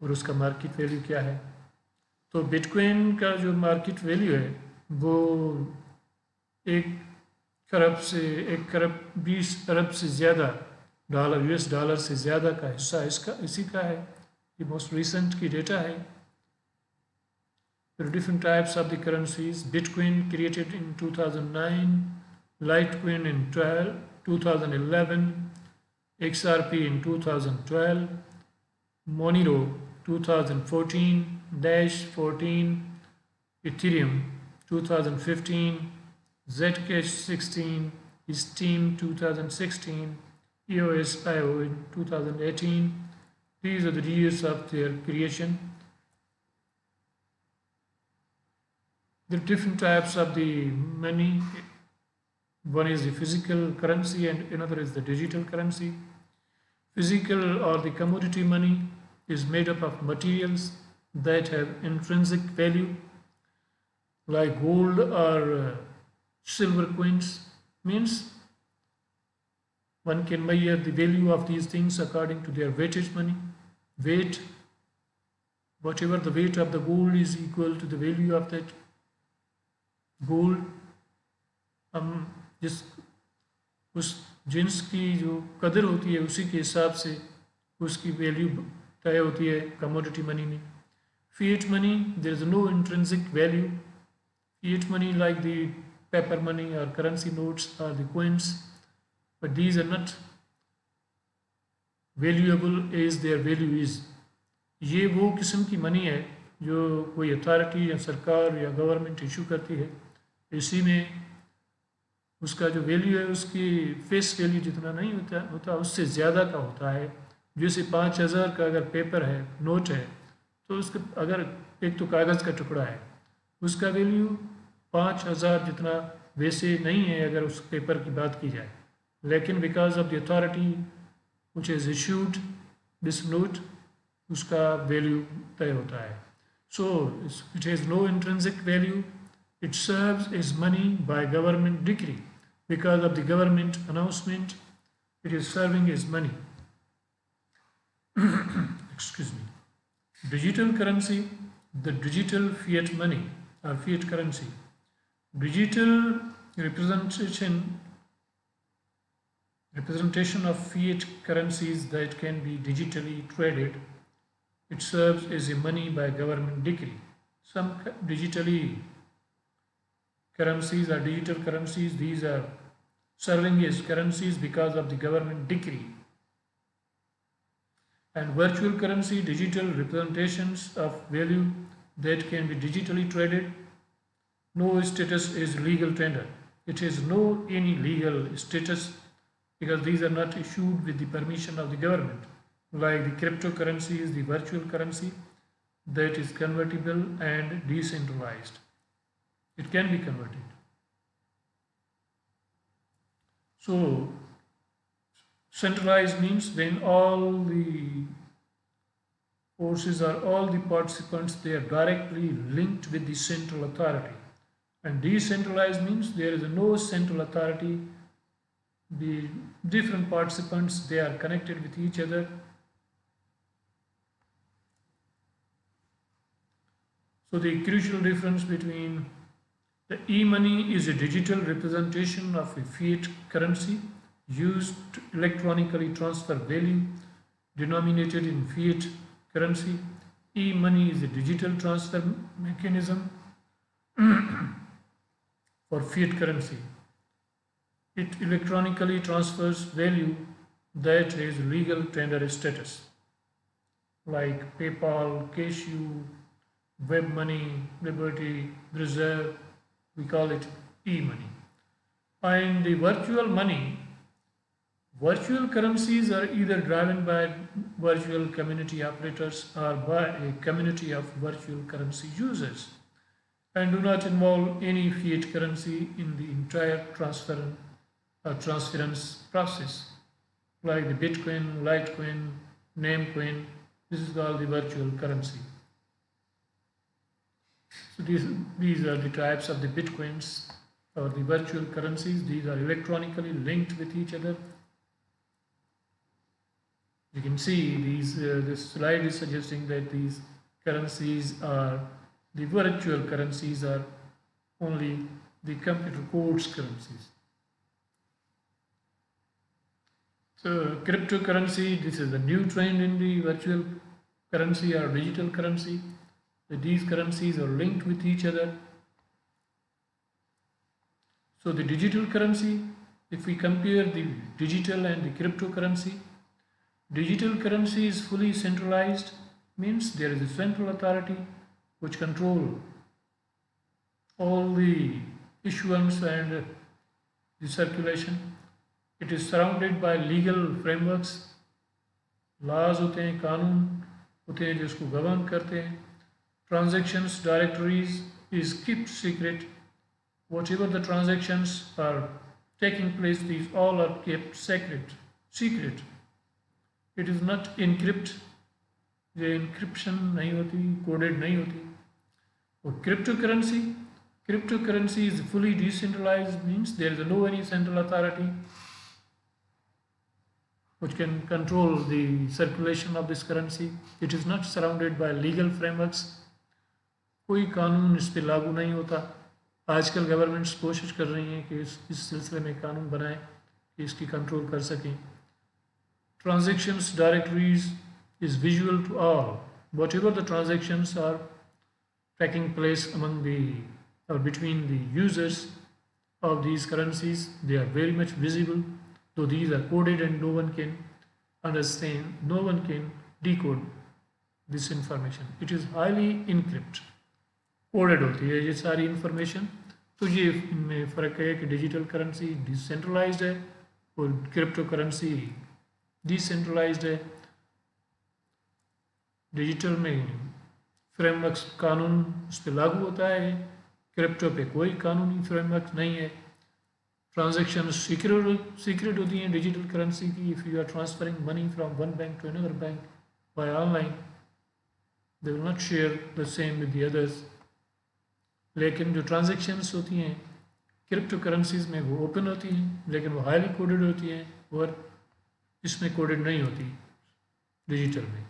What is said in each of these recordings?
और उसका market value क्या है। तो बिटकॉइन का जो मार्केट वैल्यू है वो 1 खरब 20 अरब से ज़्यादा डॉलर, US डॉलर से ज़्यादा का हिस्सा इसका इसी का है। ये मोस्ट रिसेंट की डेटा है। There are different types of the currencies. Bitcoin created in 2009, Litecoin in 2011, XRP in 2012, Monero 2014, Dash 14, Ethereum 2015, Zcash 16, Steam 2016, EOS.io in 2018. These are the years of their creation. There are different types of the money. One is the physical currency and another is the digital currency. Physical or the commodity money is made up of materials that have intrinsic value, like gold or silver coins. Means one can measure the value of these things according to their weightage money. Weight, whatever the weight of the gold is equal to the value of that gold. हम जिस उस jeans की जो कदर होती है उसी के हिसाब से उसकी वैल्यू तय होती है कमोडिटी मनी में। Fiat money, there is no intrinsic value. Fiat money like the paper money और करेंसी नोट्स और the coins, but these are not valuable as their value is. ये वो किस्म की मनी है जो कोई अथॉरिटी या सरकार या गवर्नमेंट इशू करती है, इसी में उसका जो वैल्यू है उसकी फेस वैल्यू जितना नहीं होता उससे ज़्यादा का होता है। जैसे 5,000 का अगर पेपर है, नोट है, तो उसका अगर एक तो कागज़ का टुकड़ा है, उसका वैल्यू 5,000 जितना वैसे नहीं है अगर उस पेपर की बात की जाए, लेकिन because of the authority which is issued this note उसका वैल्यू तय होता है। So it has no intrinsic value. It serves as money by government decree. Because of the government announcement, it is serving as money. Excuse me. Digital currency, the digital fiat money or fiat currency. Digital representation of fiat currencies that can be digitally traded. It serves as a money by government decree. Some digitally currencies are digital currencies. These are serving as currencies because of the government decree. And virtual currency, digital representations of value that can be digitally traded. No status is legal tender. It has no any legal status because these are not issued with the permission of the government. Like the cryptocurrency is the virtual currency that is convertible and decentralized. It can be converted. So, centralized means when all the forces or all the participants, they are directly linked with the central authority. And decentralized means there is no central authority. The different participants, they are connected with each other. So the crucial difference between the e-money is a digital representation of a fiat currency used to electronically transfer value denominated in fiat currency. E-money is a digital transfer mechanism for fiat currency. It electronically transfers value that has legal tender status, like PayPal, Cashew, WebMoney, Liberty, Reserve. We call it e-money. And the virtual money, virtual currencies are either driven by virtual community operators or by a community of virtual currency users and do not involve any fiat currency in the entire transference process, like the Bitcoin, Litecoin, Namecoin. This is called the virtual currency. So these are the types of the bitcoins or the virtual currencies. These are electronically linked with each other. You can see this slide is suggesting that these currencies are the virtual currencies are only the computer codes currencies. So cryptocurrency, this is a new trend in the virtual currency or digital currency. These currencies are linked with each other. So the digital currency, if we compare the digital and the cryptocurrency, digital currency is fully centralized, means there is a central authority which control all the issuance and the circulation. It is surrounded by legal frameworks, laws होते हैं, कानून होते हैं जो इसको govern करते हैं. Transactions directories is kept secret. Whatever the transactions are taking place, these all are kept secret. It is not encrypt. ये encryption नहीं होती, coded नहीं होती. और cryptocurrency is fully decentralized, means there is no any central authority which can control the circulation of this currency. It is not surrounded by legal frameworks. कोई कानून इस पर लागू नहीं होता. आजकल गवर्नमेंट्स कोशिश कर रही हैं कि इस सिलसिले में कानून बनाएं कि इसकी कंट्रोल कर सकें. Transactions directories is visual to all. Whatever the transactions are taking place among the or between the users of these currencies, they are very much visible, though these are coded and no one can understand, no one can decode this information. It is highly encrypted. Coded होती है ये सारी information. तो ये इनमें फ़र्क है कि डिजिटल करेंसी डिसेंट्रलाइज्ड है और क्रिप्टो करेंसी डिसेंट्रलाइज्ड है. डिजिटल में फ्रेमवर्क कानून उस पर लागू होता है, क्रिप्टो पे कोई कानूनी फ्रेमवर्क नहीं है. ट्रांजैक्शन सीक्रेट होती हैं डिजिटल करेंसी की. If you are transferring money from one bank to another bank by online, they will not share the same with the others. लेकिन जो ट्रांजैक्शंस होती हैं क्रिप्टो करेंसीज में वो ओपन होती हैं, लेकिन वो हाईली कोडेड होती हैं और इसमें कोडेड नहीं होती डिजिटल में.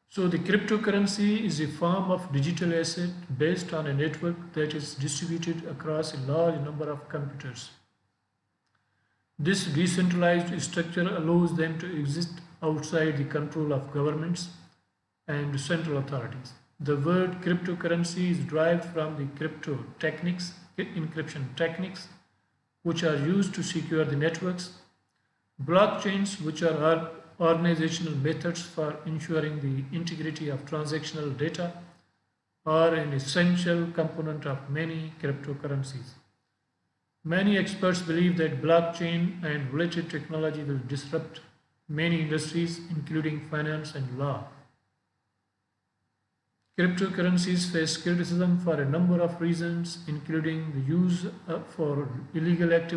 So the cryptocurrency is a form of digital asset based on a network that is distributed across a large number of computers. This decentralized structure allows them to exist outside the control of governments and central authorities. The word cryptocurrency is derived from the encryption techniques, which are used to secure the networks. Blockchains, which are organizational methods for ensuring the integrity of transactional data, are an essential component of many cryptocurrencies. Many experts believe that blockchain and related technology will disrupt many industries, including finance and law. Cryptocurrencies face criticism for a number of reasons, including the use for illegal activities.